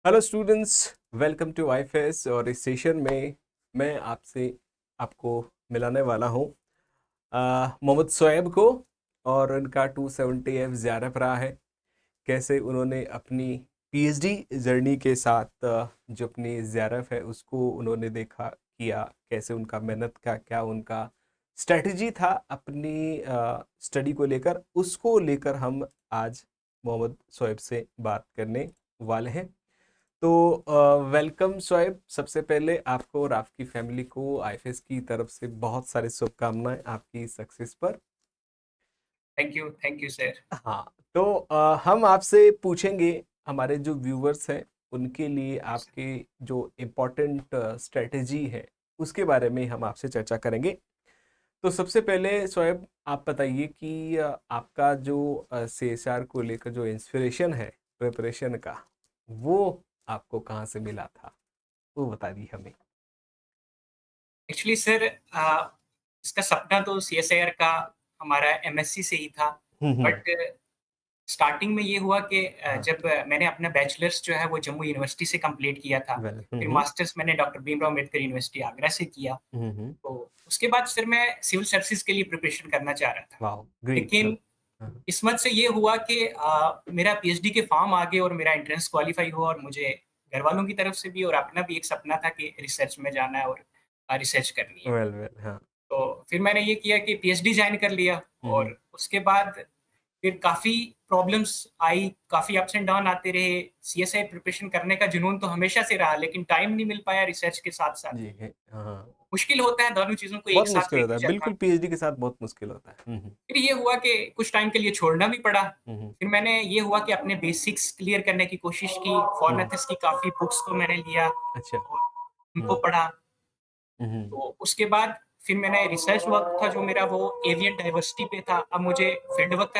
Hello students, welcome to आईफेस। और इस सेशन में मैं आपको मिलाने वाला हूँ मोहम्मद शोएब को। और उनका 270 ज़ियारत रहा है। कैसे उन्होंने अपनी पीएचडी जर्नी के साथ जो अपनी ज़ियारत है उसको उन्होंने देखा किया। कैसे उनका मेहनत का क्या उनका स्ट्रेटजी था अपनी स्टडी को लेकर, उसको लेकर हम आज मोहम्मद शोएब से बात करने वाले हैं। तो वेलकम शोएब, सबसे पहले आपको और आपकी फैमिली को आईफेस की तरफ से बहुत सारी शुभकामनाएं आपकी सक्सेस पर। Thank you sir. हाँ, तो हम आपसे पूछेंगे, हमारे जो व्यूवर्स हैं उनके लिए आपके जो इम्पोर्टेंट स्ट्रेटजी है उसके बारे में हम आपसे चर्चा करेंगे। तो सबसे पहले शोएब आप बताइए कि आपका जो सीएसआर को लेकर जो इंस्पिरेशन है प्रिपरेशन का, वो आपको कहाँ से मिला था, वो बता दी हमें। एक्चुअली सर, इसका सपना तो सीएसआईआर का हमारा एमएससी से ही था। हम्म। बट स्टार्टिंग में ये हुआ कि हाँ। जब मैंने अपना बैचलर्स जो है वो जम्मू यूनिवर्सिटी से कंप्लीट किया था। वेल। फिर मास्टर्स मैंने डॉक्टर भीमराव अम्बेडकर यूनिवर्सिटी आगरा से किया। हम्म। तो उसके बाद फिर मैं सिविल सर्विसेज के लिए प्रिपरेशन करना चाह रहा था। Wow, great. हाँ। लेकिन हाँ। किस्मत से ये हुआ कि मेरा पीएचडी के फॉर्म आ गए और मेरा एंट्रेंस क्वालिफाई हुआ, और मुझे घर वालों की तरफ से भी और अपना भी एक सपना था कि रिसर्च में जाना है और रिसर्च करनी है। Well well. हाँ। तो फिर मैंने ये किया कि पीएचडी जॉइन कर लिया। हम्म। और उसके बाद फिर काफ़ी प्रॉब्लम्स आई, काफ़ी अप्स एंड डाउन आते रहे। सीएसआई प्रिपरेशन करने का जुनून तो हमेशा से रहा, लेकिन टाइम नहीं मिल पाया रिसर्च के साथ-साथ। जी है। हाँ हाँ। मुश्किल होता है दोनों चीज़ों को बहुत एक साथ मुश्किल होता लेके है, चलना। बिल्कुल पीएचडी के साथ बहुत मुश्किल होता है। फिर ये हुआ कि कुछ टाइम के लिए छोड़ना भी पड़ा। हम्म। फिर मैंने ये हुआ कि अपने बेसिक्स क्लियर करने की कोशिश की। फॉरेन हम्म। अफेयर्स की काफ़ी बुक्स को मैंने लिया अच्छा। और उनको हम्म। पढ़ा। हम्म। तो उसके बाद फिर मैंने रिसर्च वर्क था जो मेरा, वो एवियन डाइवर्सिटी पे था। अब मुझे फील्ड वर्क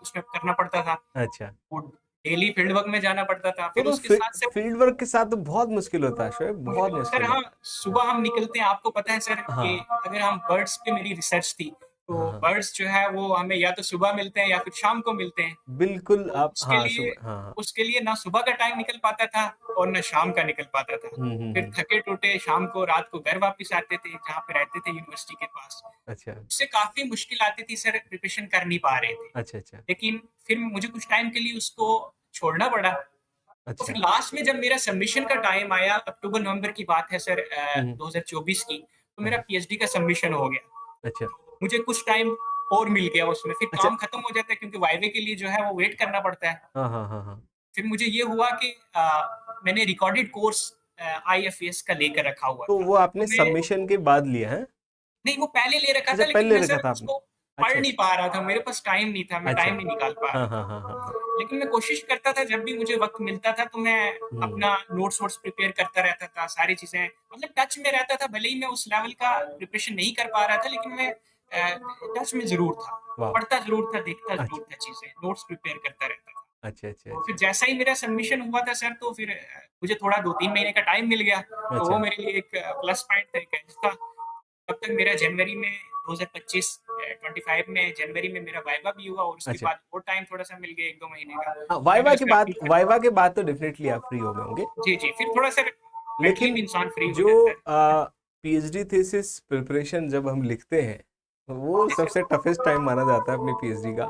उसमें करना पड़ता था। अच्छा। वो डेली फील्ड वर्क में जाना पड़ता था। फिर तो उसके साथ से फील्ड वर्क के साथ तो बहुत मुश्किल होता है शोएब, बहुत सर, मुश्किल हाँ, होता है। सुबह हम निकलते हैं, आपको पता है सर कि हाँ अगर हम बर्ड्स पे मेरी रिसर्च थी, हाँ तो हाँ। बर्ड्स जो है वो हमें या तो सुबह मिलते हैं या फिर शाम को मिलते हैं। बिल्कुल तो आप, हाँ सुबह, हाँ हाँ। उसके लिए ना सुबह का टाइम निकल पाता था और ना शाम का निकल पाता था। फिर हम्म। थके टूटे शाम को रात को घर वापस आते थे जहाँ पे रहते थे यूनिवर्सिटी के पास। अच्छा उससे काफ़ी मुश्किल आती थी सर, प्रिपरेशन कर नहीं पा रहे थे। अच्छा। अच्छा लेकिन फिर मुझे कुछ टाइम के लिए उसको छोड़ना पड़ा। तो फिर अच्छा। लास्ट में जब मेरा सबमिशन का टाइम आया, अक्टूबर-नवंबर की बात है सर, हम्म। 2024 की, तो मेरा हाँ। पीएचडी का सबमिशन हो गया। अच्छा मुझे कुछ टाइम और मिल गया उसमें, फिर अच्छा। काम खत्म हो जाता है क्योंकि वाइवे के लिए जो है वो वेट करना पड़ता है। हाँ हाँ हाँ हाँ। फिर मुझे ये हुआ कि मैंने रिकॉर्डेड कोर्स आईएफएस का लेकर रखा हुआ तो था। वो तो आपने मैं सबमिशन के बाद लिया है? नहीं, वो पहले ले रखा अच्छा, था, लेकिन पहले मैं रखा सर था आपने। उसको पढ़ अच्छा नहीं अच्छा। पा रहा था, मेरे पास टाइम नहीं था, मैं अच्छा। टाइम नहीं निकाल पा हाँ रहा हाँ था। हाँ हाँ हाँ। लेकिन मैं कोशिश करता था, जब भी मुझे वक़्त मिलता था तो मैं हम्म। अपना नोट्स वोट्स प्रिपेयर करता रहता था, सारी चीज़ें मतलब टच में रहता था। भले ही मैं उस लेवल का प्रिपरेशन नहीं कर पा रहा था, लेकिन मैं टच में ज़रूर था। वाह। पढ़ता ज़रूर था, देखता अच्छा ज़रूर था चीज़ें, नोट्स प्रिपेयर करता रहता था। अच्छा अच्छा। तो फिर अच्छा जैसा ही मेरा सबमिशन हुआ था सर, तो फिर मुझे थोड़ा 2-3 महीने का टाइम मिल गया, तो वो अच्छा। मेरे लिए एक प्लस पॉइंट था, एक एज था। तब तक मेरा जनवरी में 2025 25 में जनवरी में मेरा वाइवा भी हुआ, और उसके अच्छा। बाद और टाइम थोड़ा-सा मिल गया 1-2 महीने का। हाँ, मैंने उसमें अपनी वाइवा के बाद तो डेफिनेटली आप फ्री हो गए होंगे। जी, जी, फिर थोड़ा-सा मेंटली भी लेकिन इंसान फ्री हो जो जाता है। पीएचडी थीसिस प्रिपरेशन जब हम लिखते हैं, वो जी सबसे सर, टफेस्ट टाइम माना जाता है अपनी पीएचडी का।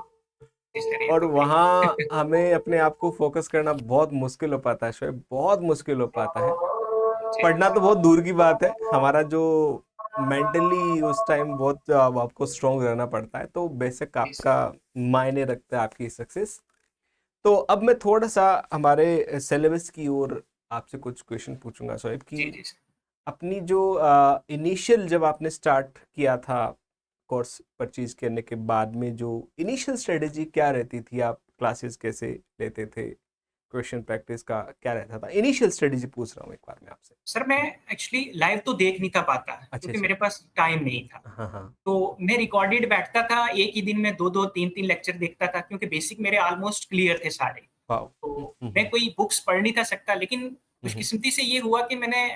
जी सर, ये और तो है वहाँ ही। हमें अपने आप को फोकस करना बहुत मुश्किल हो पाता है शोएब, बहुत मुश्किल हो पाता है। जी, पढ़ना तो बहुत दूर की बात है, हमारा जो मेंटली उस टाइम बहुत आपको स्ट्रांग रहना पड़ता है, तो बेशक जी सर। आपका मायने रखता है आपकी सक्सेस। तो अब मैं थोड़ा सा हमारे सिलेबस की ओर आपसे कुछ क्वेश्चन पूछूंगा सोएब जी, कि जी सर। अपनी जो इनिशियल जब आपने स्टार्ट किया था कोर्स परचेज करने के बाद में, जो इनिशियल स्ट्रेटेजी क्या रहती थी, आप क्लासेस कैसे लेते थे, क्वेश्चन प्रैक्टिस का क्या रहता था? इनिशियल स्ट्रेटेजी पूछ रहा हूँ एक बार मैं आपसे। सर, मैं एक्चुअली लाइव तो देख नहीं था पाता अच्छा क्योंकि अच्छा। मेरे पास टाइम नहीं था। हाँ हाँ। तो मैं रिकॉर्डेड बैठता था, एक ही दिन में 2-2 3-3 लेक्चर देखता था, क्योंकि बेसिक मेरे ऑलमोस्ट क्लियर थे सारे। वाओ। तो मैं कोई बुक्स पढ़ नहीं था सकता, लेकिन हम्म। खुशकिस्मती से ये हुआ कि मैंने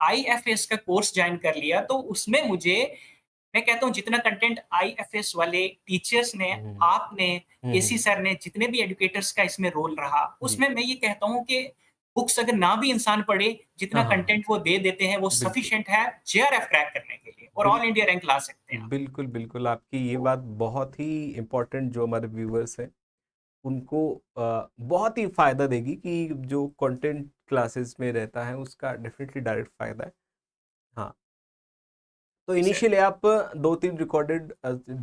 आईएफएस का कोर्स जॉइन कर लिया, तो उसमें मुझे, मैं कहता हूँ, जितना कंटेंट आईएफएस वाले टीचर्स ने, हम्म। आपने, केसी हम्म। सर ने, जितने भी एजुकेटर्स का इसमें रोल रहा, जी। उसमें मैं ये कहता हूँ कि बुक्स अगर ना भी इंसान पढ़े, जितना हाँ हाँ हाँ, कंटेंट वो दे देते हैं वो बिल्कुल सफिशिएंट है जेआरएफ क्रैक करने के लिए और बिल ऑल इंडिया रैंक ला सकते हैं आप। बिल्कुल बिल्कुल, आपकी ये बात बहुत ही इम्पोर्टेंट, जो हमारे व्यूअर्स हैं उनको बहुत ही फ़ायदा देगी कि जो कंटेंट क्लासेस में रहता है उसका डेफिनेटली डायरेक्ट फ़ायदा है। हाँ, तो जी सर। इनिशियली आप 2-3 रिकॉर्डेड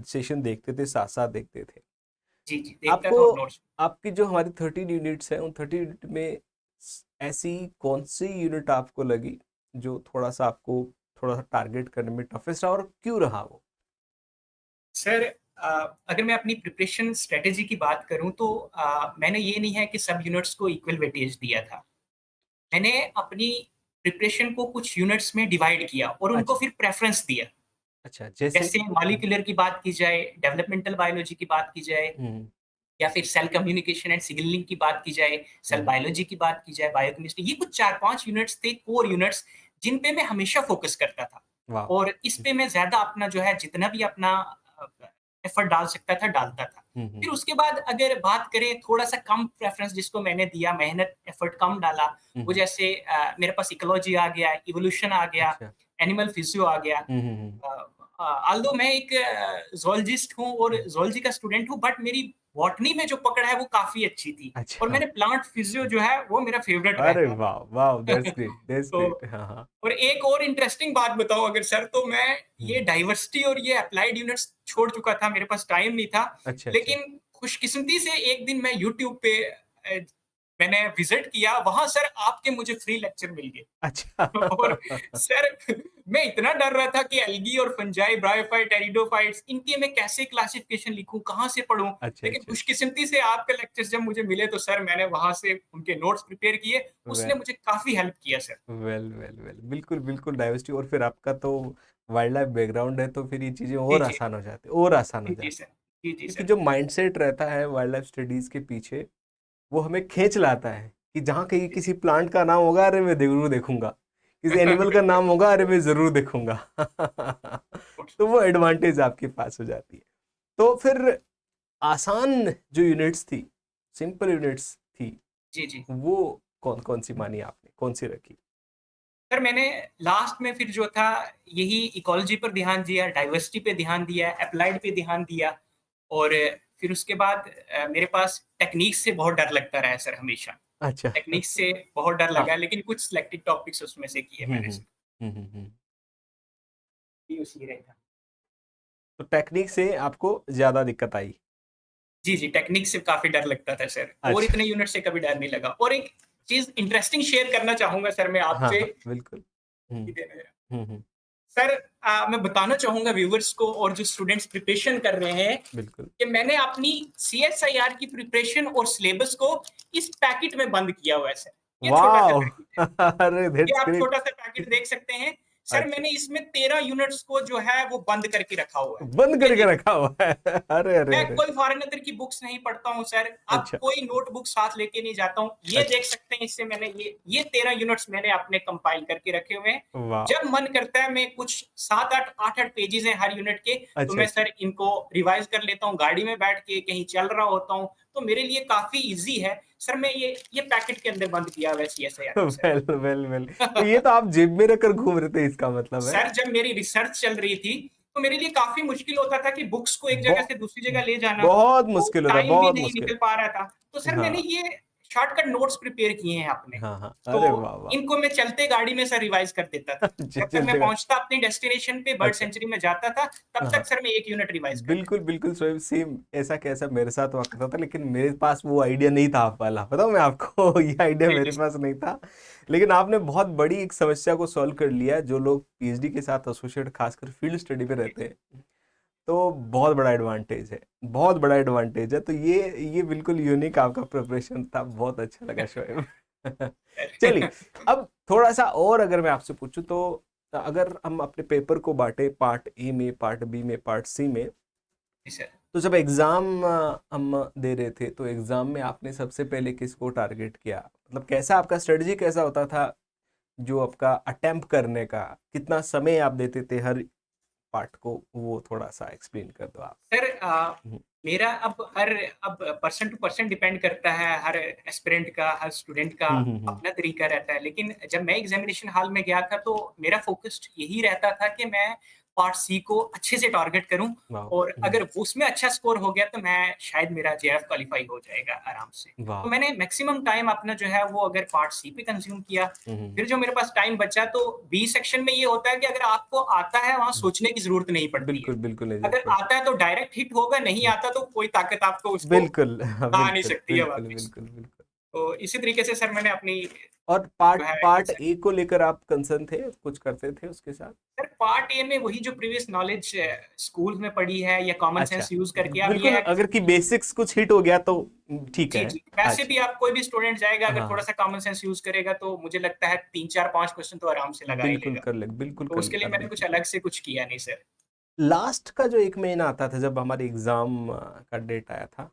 सेशन देखते थे, साथ-साथ देखते थे। जी, जी, देखता आपको था और नोट्स। आपकी जो हमारी 13 यूनिट्स हैं, उन 30 यूनिट में ऐसी कौन-सी यूनिट आपको लगी जो थोड़ा-सा आपको थोड़ा-सा टारगेट करने में टफेस्ट रहा, और क्यों रहा वो? सर अगर मैं अपनी प्रिपरेशन स्ट्रेटेजी की बात करूँ तो मैंने ये नहीं है कि सब यूनिट्स को इक्वल वेटेज दिया था। मैंने अपनी प्रिपरेशन को कुछ यूनिट्स में डिवाइड किया और उनको अच्छा, फिर प्रेफ़रेंस दिया। अच्छा, जैसे? जैसे मॉलिक्यूलर की बात की जाए, डेवलपमेंटल बायोलॉजी की बात की जाए हुँ, या फिर सेल कम्युनिकेशन एंड सिग्नलिंग की बात की जाए, सेल हुँ, बायोलॉजी की बात की जाए, बायोकेमिस्ट्री, ये कुछ 4-5 यूनिट्स थे, कोर यूनिट्स, जिन पे मैं हमेशा फ़ोकस करता था। वाव! और इस पे मैं ज़्यादा अपना जो है जितना भी अपना अ, एफर्ट डाल सकता था, डालता था। हुँ, हुँ, फिर उसके बाद अगर बात करें थोड़ा-सा कम प्रेफ़रेंस जिसको मैंने दिया, मेहनत, एफर्ट कम डाला, हुँ, वो हुँ, जैसे मेरे पास इकोलॉजी आ गया, इवोल्यूशन आ गया, अच्छा। एनिमल फिजियो आ गया। हुँ, हुँ, हुँ, ऑल्दो मैं एक ज़ूलॉजिस्ट हूँ और हुँ, ज़ूलॉजी का स्टूडेंट हूँ, बट मेरी बॉटनी में जो पकड़ है वो काफ़ी अच्छी थी और अच्छा। मैंने प्लांट फिजियो जो है वो मेरा फ़ेवरेट अरे रहता वाह! वाव! था। दैट्स तो ग्रेट। हाँ, हाँ। और एक और इंटरेस्टिंग बात बताऊँ अगर सर, तो मैं ये हुँ, डाइवर्सिटी और ये एप्लाइड यूनिट्स छोड़ चुका था, मेरे पास टाइम नहीं था। अच्छा, अच्छा, लेकिन खुशकिस्मती से एक दिन मैं यूट्यूब पे मैंने विज़िट किया, वहाँ सर आपके मुझे फ्री लेक्चर मिल गए। अच्छा। और सर मैं इतना डर रहा था कि एल्गी और फंजाई, ब्रायोफाइट, टेरिडोफाइट्स इनकी मैं कैसे क्लासिफिकेशन लिखूँ, कहाँ से पढ़ूँ? अच्छा, लेकिन अच्छा। खुशकिस्मती से आपके लेक्चर्स जब मुझे मिले तो सर मैंने वहाँ से उनके नोट्स प्रिपेयर किए, वे उसने मुझे काफ़ी हेल्प किया सर। वेल। बिल्कुल, बिल्कुल डाइवर्सिटी, और फिर आपका तो वाइल्ड लाइफ बैकग्राउंड है, तो फिर ये चीज़ें जी, और जी। आसान हो जाती, और आसान हो जी, जी जाती। सर। जी, जी क्योंकि सर। जो माइंडसेट रहता है वाइल्ड लाइफ स्टडीज़ के पीछे, वो हमें खींच लाता है कि जहाँ कहीं जी, किसी जी। प्लांट का नाम होगा, अरे मैं ज़रूर देखूँगा। किसी एनिमल का बिल्कुल। नाम होगा, अरे मैं ज़रूर देखूँगा। तो वो एडवांटेज आपके पास हो जाती है। तो फिर आसान जो यूनिट्स थी, सिंपल यूनिट्स थी, जी, जी। वो कौन-कौन सी मानी आपने? कौन-सी रखी? सर मैंने लास्ट में फिर जो था यही इकोलॉजी पर ध्यान दिया, डाइवर्सिटी पे ध्यान दिया, एप्लाइड पे ध्यान दिया और फिर उसके बाद मेरे पास टेक्निक से बहुत डर लगता रहा है सर हमेशा। अच्छा। टेक्निक से बहुत डर हाँ। लगा है, लेकिन कुछ सिलेक्टेड टॉपिक्स उसमें से किए हुँ, मैंने हुँ। सर। हुँ। पीयूसी रहेगा। तो टेक्निक से आपको ज़्यादा दिक्कत आई। जी, जी, टेक्निक से काफ़ी डर लगता था सर और अच्छा। इतने यूनिट से कभी डर नहीं लगा और एक चीज़ इंटरेस्टिंग शेयर करना चाहूँगा सर मैं हाँ, आपसे। हाँ, बिल्कुल। हुँ, हुँ। सर मैं बताना चाहूँगा व्यूअर्स को और जो स्टूडेंट्स प्रिपरेशन कर रहे हैं बिल्कुल। कि मैंने अपनी सीएसआईआर की प्रिपरेशन और सिलेबस को इस पैकेट में बंद किया हुआ है सर। ये छोटा-सा वॉव! पैकेट है। अरे ये दैट्स आप ग्रेट। छोटा-सा पैकेट देख सकते हैं। सर अच्छा, मैंने इसमें 13 यूनिट्स को जो है वो बंद करके रखा हुआ है। बंद ये करके देख रखा हुआ है। अरे! मैं कोई फॉरेन ऑथर की बुक्स नहीं पढ़ता हूँ सर। अब अच्छा, कोई नोटबुक साथ लेके नहीं जाता हूँ। ये अच्छा। देख सकते हैं इससे मैंने ये 13 यूनिट्स मैंने अपने कंपाइल करके रखे हुए हैं। वॉव! जब मन करता है मैं कुछ 7-8 8-8 पेजेज़ हैं हर यूनिट के, तो अच्छा, मैं अच्छा। सर इनको रिवाइज़ कर लेता हूँ, गाड़ी में बैठ के कहीं चल रहा होता हूँ, तो मेरे लिए काफ़ी ईज़ी है। सर मैं ये पैकेट के अंदर बंद किया हुआ है सीएसआईआर को सर। वेल। तो ये तो आप जेब में रखकर घूम रहे थे, इसका मतलब है। सर जब मेरी रिसर्च चल रही थी, तो मेरे लिए काफ़ी मुश्किल होता था कि बुक्स को एक जगह ब से दूसरी जगह ले जाना, बहुत तो मुश्किल होता है, टाइम भी बहुत नहीं मुश्किल। निकल पा रहा था। तो सर मैंने हाँ, ये शॉर्टकट नोट्स प्रिपेयर किए हैं अपने। हाँ, हाँ। तो अरे वाह, वाह! इनको मैं चलते गाड़ी में सर रिवाइज़ कर देता था। जब तक मैं चलते का। पहुँचता अपनी डेस्टिनेशन पे बर्ड अच्छा। सेंचुरी में जाता था, तब हाँ, तक हाँ। सर मैं 1 यूनिट रिवाइज़ कर बिल्कुल, लेता था। बिल्कुल स्वयं सेम ऐसा कैसा मेरे साथ हुआ करता था, लेकिन मेरे पास वो आइडिया नहीं था आप वाला। बताऊँ मैं आपको, ये आइडिया जी, मेरे जी। पास नहीं था। लेकिन आपने बहुत बड़ी एक समस्या को सॉल्व कर लिया, जो लोग पीएचडी के साथ एसोसिएट खासकर फील्ड स्टडी पे जी, रहते हैं, तो बहुत बड़ा एडवांटेज है, बहुत बड़ा एडवांटेज है। तो ये बिल्कुल यूनिक आपका प्रिपरेशन था, बहुत अच्छा लगा शोएब। चलिए, सर। अब थोड़ा-सा और अगर मैं आपसे पूछूँ तो अगर हम अपने पेपर को बाँटे पार्ट ए में, पार्ट बी में, पार्ट सी में, जी, सर। तो जब एग्ज़ाम हम दे रहे थे, तो एग्ज़ाम में आपने सबसे पहले किसको टारगेट किया? मतलब कैसा आपका स्ट्रेटजी कैसा होता था, जो आपका अटेम्प्ट करने का? कितना समय आप देते थे हर पार्ट को वो थोड़ा सा एक्सप्लेन कर दो आप। सर हम्म, मेरा अब पर्सन टू पर्सन डिपेंड करता है, हर एस्पिरेंट का, हर स्टूडेंट का हम्म। अपना तरीका रहता है। लेकिन जब मैं एग्जामिनेशन हॉल में गया था तो मेरा फोकस यही रहता था कि मैं पार्ट सी को अच्छे से टारगेट करूं, वाह। और अगर उसमें अच्छा स्कोर हो गया तो मैं शायद मेरा जेएफ क्वालिफाई हो जाएगा आराम से। तो वाह। मैंने मैक्सिमम टाइम अपना जो है वो अगर पार्ट सी पे कंज्यूम किया। फिर जो मेरे पास टाइम बचा तो बी सेक्शन में ये होता है कि अगर आपको आता है वहां हम्म, सोचने की जरूरत नहीं पड़ती है। बिल्कुल बिल्कुल नहीं जरूरत अगर पड़ती। आता है तो डायरेक्ट हिट होगा, नहीं आता तो कोई ताकत आपको उसको बिल्कुल हाँ, ला नहीं बिल्कुल सकती है बिल्कुल वापस। बिल्कुल बिल्कुल। तो इसी तरीके से सर मैंने अपनी और जो पार्ट है पार्ट ए को लेकर आप कंसर्न थे, कुछ करते थे उसके साथ? सर पार्ट ए में वही जो प्रीवियस नॉलेज स्कूल में पढ़ी है या कॉमन अच्छा, सेंस यूज करके, अब ये बिल्कुल, है अगर की बेसिक्स कुछ हिट हो गया तो ठीक जी है। जी, वैसे अच्छा। भी आप कोई भी स्टूडेंट जाएगा अगर थोड़ा हाँ, सा कॉमन सेंस यूज करेगा तो मुझे लगता है 3 4 5 क्वेश्चन तो आराम से लगा ही बिल्कुल लेगा। कर ले, बिल्कुल तो कर उसके लिए लेता, मैंने कुछ बिल्कुल कर। अलग से कुछ किया नहीं सर। लास्ट का जो एक महीना आता था जब हमारे एग्जाम का डेट आया था,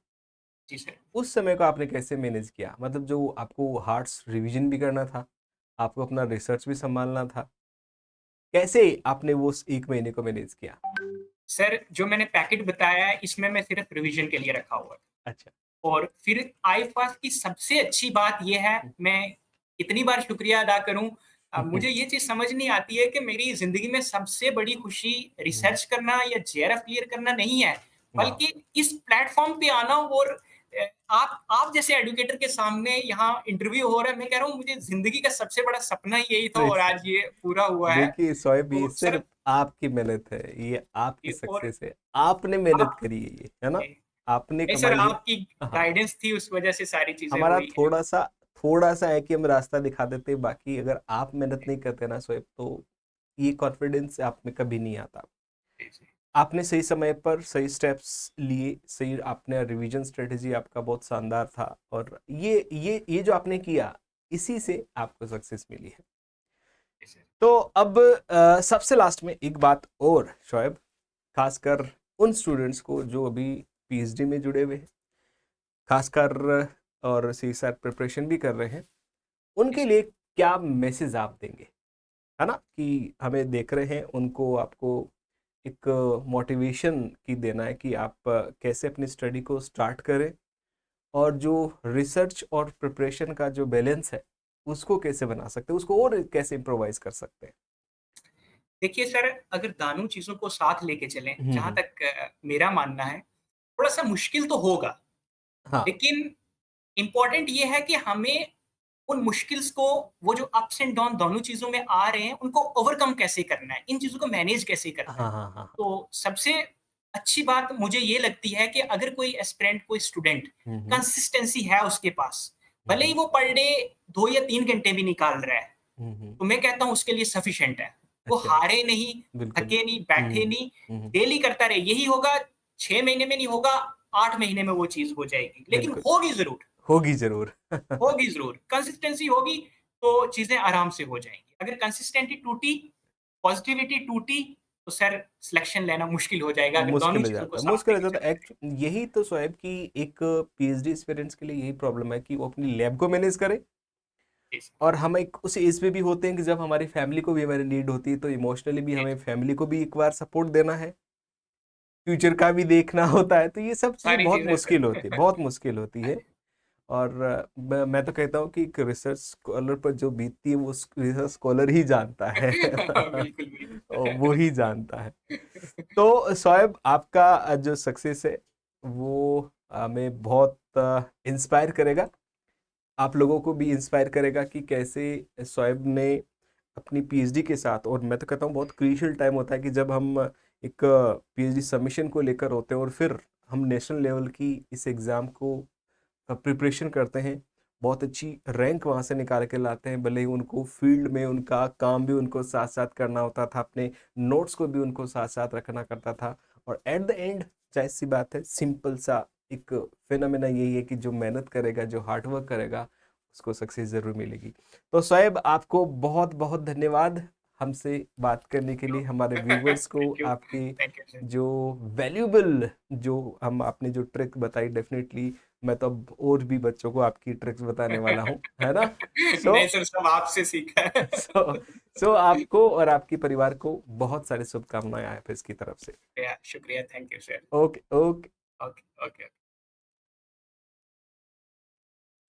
जी सर। उस समय को आपने कैसे मैनेज किया? मतलब जो आपको हार्ड्स रिवीजन भी करना था, आपको अपना रिसर्च भी संभालना था, कैसे आपने वो उस एक महीने को मैनेज किया? सर जो मैंने पैकेट बताया है इसमें मैं सिर्फ रिवीजन के लिए रखा हुआ था। अच्छा। और फिर आईफास की सबसे अच्छी बात यह है, मैं इतनी बार शुक्रिया अदा करूं, मुझे ये चीज समझ नहीं आती है कि मेरी जिंदगी में सबसे बड़ी खुशी रिसर्च करना या जेआरएफ क्लियर करना नहीं है, वाह। बल्कि इस प्लेटफॉर्म पे आना। और आप जैसे एडुकेटर के सामने यहाँ इंटरव्यू हो रहा है, मैं कह रहा हूँ मुझे जिंदगी का सबसे बड़ा सपना ही यही था सही और से। आज ये पूरा हुआ है। देखिए शोएब, ये तो सर सिर्फ आपकी मेहनत है, ये आपकी और सक्सेस है, आपने मेहनत आप करी है, ये है ना, आपने नहीं सर, कमाई है। आपकी हाँ, गाइडेंस थी उस वजह से सारी चीजें हमारा हुई हैं। थोड़ा सा है कि हम रास्ता दिखा देते, बाकी अगर आप मेहनत नहीं करते ना शोएब, तो ये कॉन्फिडेंस आप में कभी नहीं आता। जी, जी। आपने सही समय पर सही स्टेप्स लिए, सही आपने रिवीजन स्ट्रेटेजी आपका बहुत शानदार था, और ये जो आपने किया, इसी से आपको सक्सेस मिली है। जी, सर। तो अब सबसे लास्ट में एक बात और शोएब, खासकर उन स्टूडेंट्स को जो अभी पीएचडी में जुड़े हुए हैं, खासकर और सी सैट प्रिपरेशन भी कर रहे हैं, जी, उनके सर। लिए क्या मैसेज आप देंगे? है ना, कि हमें देख रहे हैं, उनको आपको एक मोटिवेशन की देना है कि आप कैसे अपनी स्टडी को स्टार्ट करें, और जो रिसर्च और प्रिपरेशन का जो बैलेंस है उसको कैसे बना सकते हैं, उसको और कैसे इम्प्रोवाइज कर सकते हैं। देखिए सर, अगर दोनों चीज़ों को साथ लेके चलें, जहाँ हम्म। तक मेरा मानना है, थोड़ा-सा मुश्किल तो होगा, हाँ लेकिन इम्पोर्टेंट ये है कि हमें उन मुश्किल्स को, वो जो अप्स एंड डाउन दोनों चीज़ों में आ रहे हैं, उनको ओवरकम कैसे करना है, इन चीज़ों को मैनेज कैसे करना है। हाँ हाँ हाँ। तो सबसे अच्छी बात मुझे ये लगती है कि अगर कोई एस्पिरेंट, कोई स्टूडेंट हम्म कंसिस्टेंसी है उसके पास, भले ही हम्म वो पर डे 2 या 3 घंटे भी निकाल रहा है, हम्म। तो मैं कहता हूँ उसके लिए सफिशिएंट है। वो अच्छा। हारे नहीं, बिल्कुल। थके नहीं, बैठे हम्म नहीं, हम्म। डेली करता रहे। यही होगा, 6 महीने में नहीं होगा, 8 महीने में वो चीज़ हो जाएगी, लेकिन बिल्कुल, होगी ज़रूर, होगी जरूर। होगी ज़रूर। कंसिस्टेंसी होगी, तो चीज़ें आराम से हो जाएँगी। अगर कंसिस्टेंटी टूटी, पॉज़िटिविटी टूटी, तो सर सिलेक्शन लेना मुश्किल हो जाएगा अगर दोनों मुश्किल हो चीज़ों को जाता है, साथ मुश्किल हो लेके जाता है। चलते रहें। यही तो शोएब की एक पीएचडी स्टूडेंट्स के लिए यही प्रॉब्लम है कि वो अपनी लैब को मैनेज करे, जी, सर। और हम एक उस एज पे भी होते हैं कि जब हमारी फैमिली को भी हमारी नीड होती है, तो इमोशनली भी जी, हमें जी। फैमिली को भी एक बार सपोर्ट देना है, फ्यूचर का भी देखना होता है, तो ये सब चीज़ें सारी बहुत चीज़ें मुश्किल सर। होती है, बहुत मुश्किल होती है। और मैं तो कहता हूँ कि एक रिसर्च स्कॉलर पर जो बीतती है वो रिसर्च स्कॉलर ही जानता है। बिल्कुल, और वो बिल्कुल। ही जानता है। तो शोएब, आपका जो सक्सेस है वो हमें बहुत इंस्पायर करेगा, आप लोगों को भी इंस्पायर करेगा कि कैसे शोएब ने अपनी पीएचडी के साथ, और मैं तो कहता हूँ बहुत क्रूशियल टाइम होता है कि जब हम एक पीएचडी सबमिशन को लेकर होते हैं, और फिर हम नेशनल लेवल की इस एग्ज़ाम को प्रिपरेशन करते हैं, बहुत अच्छी रैंक वहाँ से निकाल के लाते हैं, भले ही उनको फील्ड में उनका काम भी उनको साथ साथ करना होता था, अपने नोट्स को भी उनको साथ साथ रखना करता था, और एट द एंड जाहिर सी बात है, सिंपल सा एक फिनोमेना यही है कि जो मेहनत करेगा, जो हार्डवर्क करेगा, उसको सक्सेस ज़रूर मिलेगी। तो शोएब, आपको बहुत बहुत धन्यवाद हमसे बात करने के लिए, हमारे व्यूवर्स को थैंक यू, आपके थैंक यू सर। जो वैल्यूबल, जो हम आपने जो ट्रिक बताई, डेफिनेटली मैं तो अब और भी बच्चों को आपकी ट्रिक्स बताने वाला हूँ, है ना। सो नहीं सर, सब आपसे सीखा है। सो सो आपको और आपके परिवार को बहुत सारी शुभकामनाएं आईएफएस की तरफ से। शुक्रिया शुक्रिया, thank you sir. Okay okay. Okay okay.